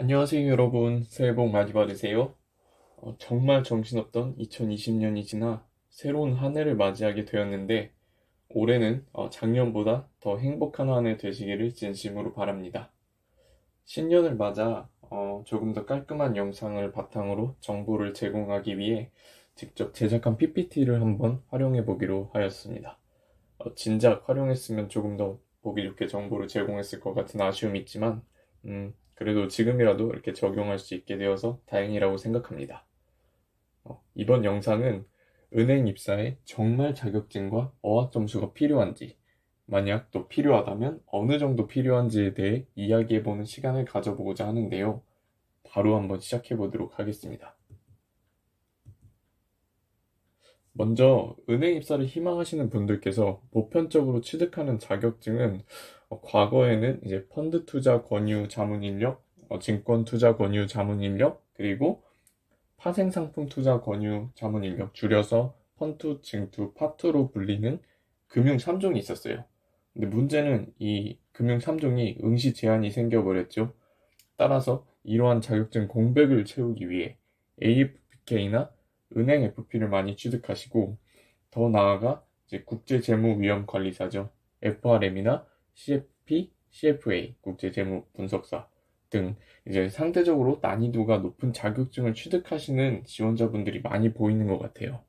안녕하세요, 여러분. 새해 복 많이 받으세요. 정말 정신없던 2020년이 지나 새로운 한 해를 맞이하게 되었는데, 올해는 작년보다 더 행복한 한 해 되시기를 진심으로 바랍니다. 신년을 맞아 조금 더 깔끔한 영상을 바탕으로 정보를 제공하기 위해 직접 제작한 PPT를 한번 활용해 보기로 하였습니다. 진작 활용했으면 조금 더 보기 좋게 정보를 제공했을 것 같은 아쉬움이 있지만, 그래도 지금이라도 이렇게 적용할 수 있게 되어서 다행이라고 생각합니다. 이번 영상은 은행 입사에 정말 자격증과 어학 점수가 필요한지, 만약 또 필요하다면 어느 정도 필요한지에 대해 이야기해보는 시간을 가져보고자 하는데요. 바로 한번 시작해 보도록 하겠습니다. 먼저 은행 입사를 희망하시는 분들께서 보편적으로 취득하는 자격증은 과거에는 이제 펀드 투자 권유 자문 인력, 증권 투자 권유 자문 인력, 그리고 파생 상품 투자 권유 자문 인력, 줄여서 펀투, 증투, 파투로 불리는 금융 3종이 있었어요. 근데 문제는 이 금융 3종이 응시 제한이 생겨버렸죠. 따라서 이러한 자격증 공백을 채우기 위해 AFPK나 은행 FP를 많이 취득하시고, 더 나아가 이제 국제재무위험관리사죠. FRM이나 CFP, CFA, 국제재무분석사 등 이제 상대적으로 난이도가 높은 자격증을 취득하시는 지원자분들이 많이 보이는 것 같아요.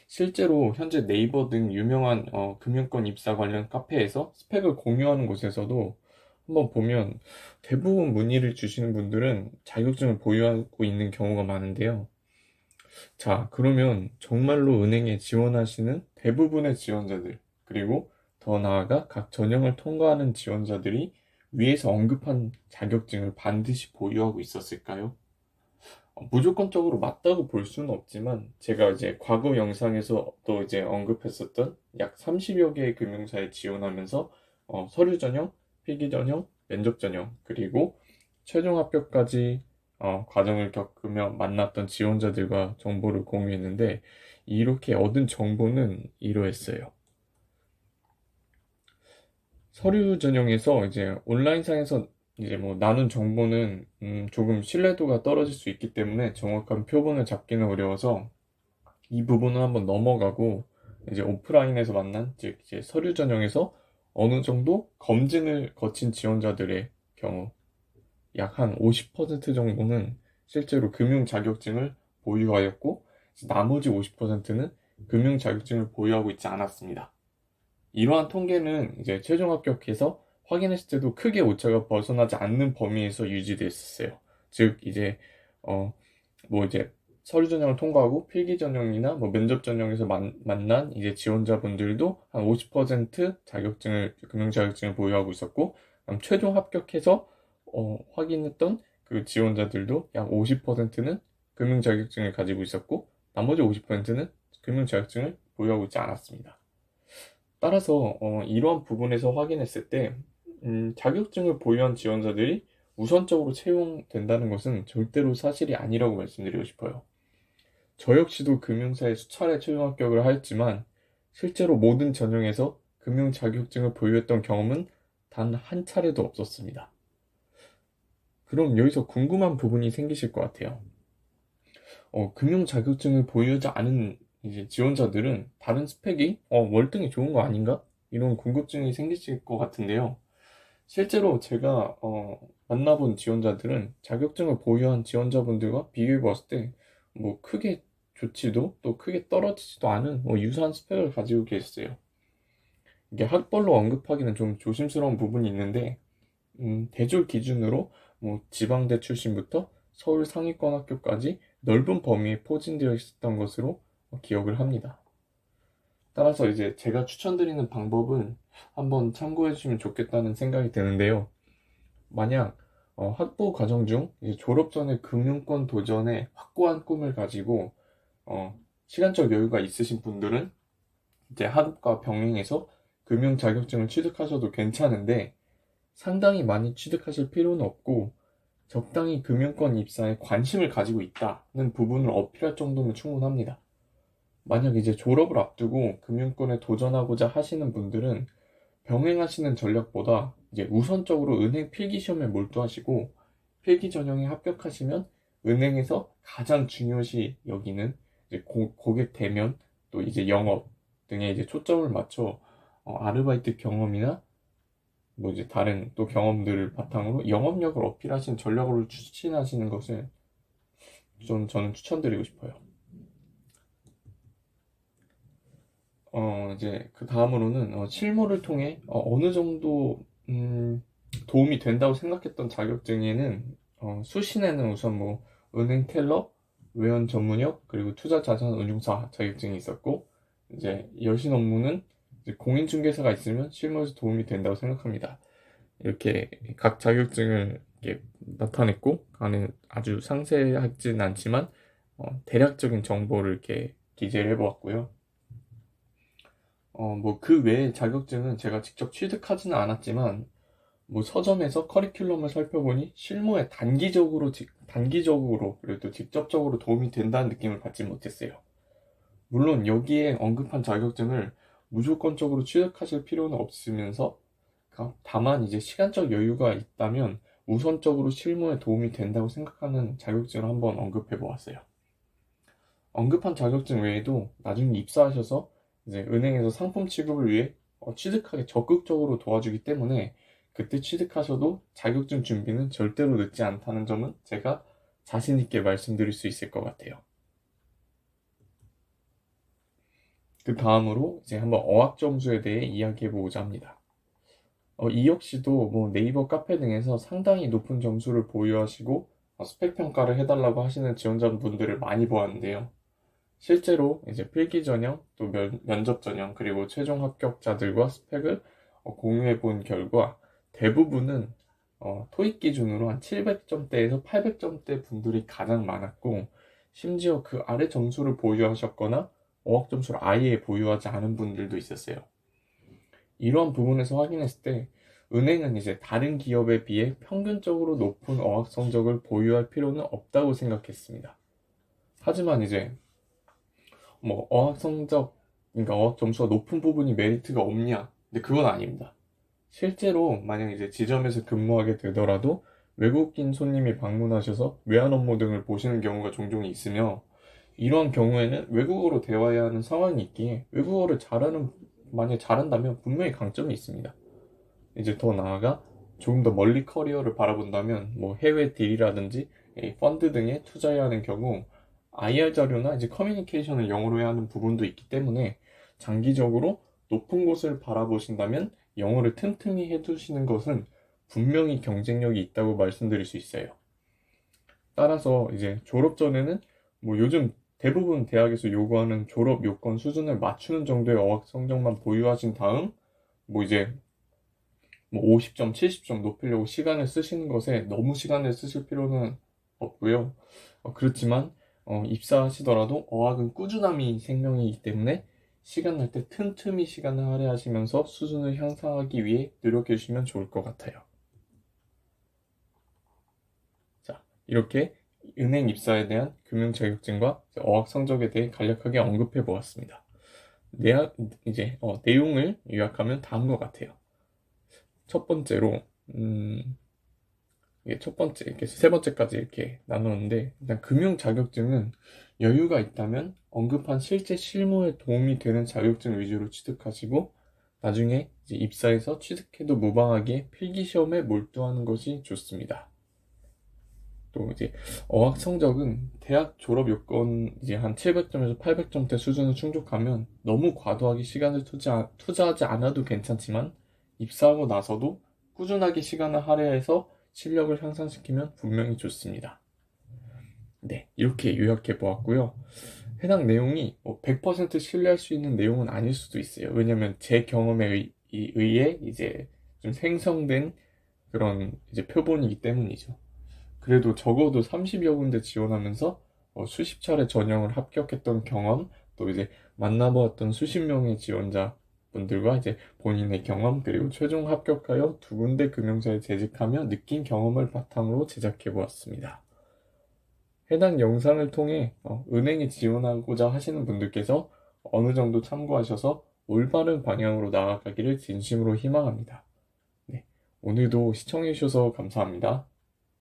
실제로 현재 네이버 등 유명한 금융권 입사 관련 카페에서 스펙을 공유하는 곳에서도 한번 보면 대부분 문의를 주시는 분들은 자격증을 보유하고 있는 경우가 많은데요. 자, 그러면 정말로 은행에 지원하시는 대부분의 지원자들, 그리고 더 나아가 각 전형을 통과하는 지원자들이 위에서 언급한 자격증을 반드시 보유하고 있었을까요? 무조건적으로 맞다고 볼 수는 없지만, 제가 이제 과거 영상에서 또 이제 언급했었던 약 30여 개의 금융사에 지원하면서 서류 전형, 필기 전형, 면접 전형, 그리고 최종 합격까지 과정을 겪으며 만났던 지원자들과 정보를 공유했는데, 이렇게 얻은 정보는 이러했어요. 서류 전형에서 이제 온라인상에서 이제 뭐 나눈 정보는 조금 신뢰도가 떨어질 수 있기 때문에 정확한 표본을 잡기는 어려워서 이 부분은 한번 넘어가고, 이제 오프라인에서 만난, 즉 이제 서류 전형에서 어느 정도 검증을 거친 지원자들의 경우 약 한 50% 정도는 실제로 금융 자격증을 보유하였고, 나머지 50%는 금융 자격증을 보유하고 있지 않았습니다. 이러한 통계는 이제 최종 합격해서 확인했을 때도 크게 오차가 벗어나지 않는 범위에서 유지됐었어요. 즉 이제 어 뭐 이제 서류 전형을 통과하고 필기 전형이나 뭐 면접 전형에서 만난 이제 지원자분들도 한 50% 자격증을, 금융 자격증을 보유하고 있었고, 최종 합격해서 확인했던 그 지원자들도 약 50%는 금융 자격증을 가지고 있었고, 나머지 50%는 금융 자격증을 보유하고 있지 않았습니다. 따라서 이러한 부분에서 확인했을 때 자격증을 보유한 지원자들이 우선적으로 채용된다는 것은 절대로 사실이 아니라고 말씀드리고 싶어요. 저 역시도 금융사에 수차례 최종 합격을 하였지만, 실제로 모든 전형에서 금융 자격증을 보유했던 경험은 단 한 차례도 없었습니다. 그럼 여기서 궁금한 부분이 생기실 것 같아요. 금융 자격증을 보유하지 않은 이제 지원자들은 다른 스펙이 월등히 좋은 거 아닌가? 이런 궁금증이 생기실 것 같은데요. 실제로 제가 만나본 지원자들은 자격증을 보유한 지원자분들과 비교해 봤을 때 뭐 크게 좋지도 또 크게 떨어지지도 않은 유사한 스펙을 가지고 계셨어요. 이게 학벌로 언급하기는 좀 조심스러운 부분이 있는데, 대졸 기준으로 뭐 지방대 출신부터 서울 상위권 학교까지 넓은 범위에 포진되어 있었던 것으로 기억을 합니다. 따라서 이제 제가 추천드리는 방법은 한번 참고해 주시면 좋겠다는 생각이 드는데요. 만약 학부 과정 중 이제 졸업 전에 금융권 도전에 확고한 꿈을 가지고 시간적 여유가 있으신 분들은 이제 학업과 병행해서 금융 자격증을 취득하셔도 괜찮은데, 상당히 많이 취득하실 필요는 없고, 적당히 금융권 입사에 관심을 가지고 있다는 부분을 어필할 정도면 충분합니다. 만약 이제 졸업을 앞두고 금융권에 도전하고자 하시는 분들은 병행하시는 전략보다 이제 우선적으로 은행 필기 시험에 몰두하시고, 필기 전형에 합격하시면 은행에서 가장 중요시 여기는 이제 고객 대면 또 이제 영업 등에 이제 초점을 맞춰 아르바이트 경험이나 뭐 이제 다른 또 경험들을 바탕으로 영업력을 어필하신 전략으로 추진하시는 것을 저는 추천드리고 싶어요. 이제 그 다음으로는 실무를 통해 어느 정도 도움이 된다고 생각했던 자격증에는 수신에는 우선 뭐 은행 텔러, 외연 전문역, 그리고 투자 자산 운용사 자격증이 있었고, 이제 여신 업무는 이제 공인중개사가 있으면 실무에서 도움이 된다고 생각합니다. 이렇게 각 자격증을 이렇게 나타냈고, 안에 아주 상세하진 않지만 대략적인 정보를 이렇게 기재를 해보았고요. 뭐 그 외에 자격증은 제가 직접 취득하지는 않았지만 뭐 서점에서 커리큘럼을 살펴보니 실무에 단기적으로 그래도 직접적으로 도움이 된다는 느낌을 받지 못했어요. 물론 여기에 언급한 자격증을 무조건적으로 취득하실 필요는 없으면서 다만 이제 시간적 여유가 있다면 우선적으로 실무에 도움이 된다고 생각하는 자격증을 한번 언급해 보았어요. 언급한 자격증 외에도 나중에 입사하셔서 이제 은행에서 상품 취급을 위해 취득하기 적극적으로 도와주기 때문에 그때 취득하셔도 자격증 준비는 절대로 늦지 않다는 점은 제가 자신 있게 말씀드릴 수 있을 것 같아요. 그 다음으로 이제 한번 어학 점수에 대해 이야기해 보고자 합니다. 이 역시도 뭐 네이버 카페 등에서 상당히 높은 점수를 보유하시고 스펙 평가를 해달라고 하시는 지원자분들을 많이 보았는데요. 실제로 이제 필기 전형, 또 면접 전형, 그리고 최종 합격자들과 스펙을 공유해 본 결과 대부분은 토익 기준으로 한 700점대에서 800점대 분들이 가장 많았고, 심지어 그 아래 점수를 보유하셨거나 어학 점수를 아예 보유하지 않은 분들도 있었어요. 이러한 부분에서 확인했을 때 은행은 이제 다른 기업에 비해 평균적으로 높은 어학 성적을 보유할 필요는 없다고 생각했습니다. 하지만 이제 뭐 어학 성적, 그러니까 어학 점수가 높은 부분이 메리트가 없냐? 근데 그건 아닙니다. 실제로 만약 이제 지점에서 근무하게 되더라도 외국인 손님이 방문하셔서 외환 업무 등을 보시는 경우가 종종 있으며, 이러한 경우에는 외국어로 대화해야 하는 상황이 있기에 외국어를 만약 잘한다면 분명히 강점이 있습니다. 이제 더 나아가 조금 더 멀리 커리어를 바라본다면 뭐 해외 딜이라든지 펀드 등에 투자해야 하는 경우 IR 자료나 이제 커뮤니케이션을 영어로 해야 하는 부분도 있기 때문에 장기적으로 높은 곳을 바라보신다면 영어를 틈틈이 해두시는 것은 분명히 경쟁력이 있다고 말씀드릴 수 있어요. 따라서 이제 졸업 전에는 뭐 요즘 대부분 대학에서 요구하는 졸업 요건 수준을 맞추는 정도의 어학 성적만 보유하신 다음 뭐 이제 뭐 50점, 70점 높이려고 시간을 쓰시는 것에 너무 시간을 쓰실 필요는 없고요. 그렇지만 입사하시더라도 어학은 꾸준함이 생명이기 때문에 시간 날 때 틈틈이 시간을 할애하시면서 수준을 향상하기 위해 노력해 주시면 좋을 것 같아요. 자, 이렇게 은행 입사에 대한 금융 자격증과 어학 성적에 대해 간략하게 언급해 보았습니다. 내용을 요약하면 다음과 같아요. 첫 번째로, 첫 번째, 이렇게 세 번째까지 이렇게 나누는데, 일단 금융 자격증은 여유가 있다면 언급한 실제 실무에 도움이 되는 자격증 위주로 취득하시고, 나중에 이제 입사해서 취득해도 무방하게 필기 시험에 몰두하는 것이 좋습니다. 또 이제 어학 성적은 대학 졸업 요건 이제 한 700점에서 800점대 수준을 충족하면 너무 과도하게 시간을 투자하지 않아도 괜찮지만, 입사하고 나서도 꾸준하게 시간을 할애해서 실력을 향상시키면 분명히 좋습니다. 네, 이렇게 요약해 보았고요. 해당 내용이 100% 신뢰할 수 있는 내용은 아닐 수도 있어요. 왜냐면 제 경험에 의해 이제 좀 생성된 그런 이제 표본이기 때문이죠. 그래도 적어도 30여 군데 지원하면서 수십 차례 전형을 합격했던 경험, 또 이제 만나보았던 수십 명의 지원자 분들과 이제 본인의 경험, 그리고 최종 합격하여 2군데 금융사에 재직하며 느낀 경험을 바탕으로 제작해 보았습니다. 해당 영상을 통해 은행에 지원하고자 하시는 분들께서 어느 정도 참고하셔서 올바른 방향으로 나아가기를 진심으로 희망합니다. 네, 오늘도 시청해 주셔서 감사합니다.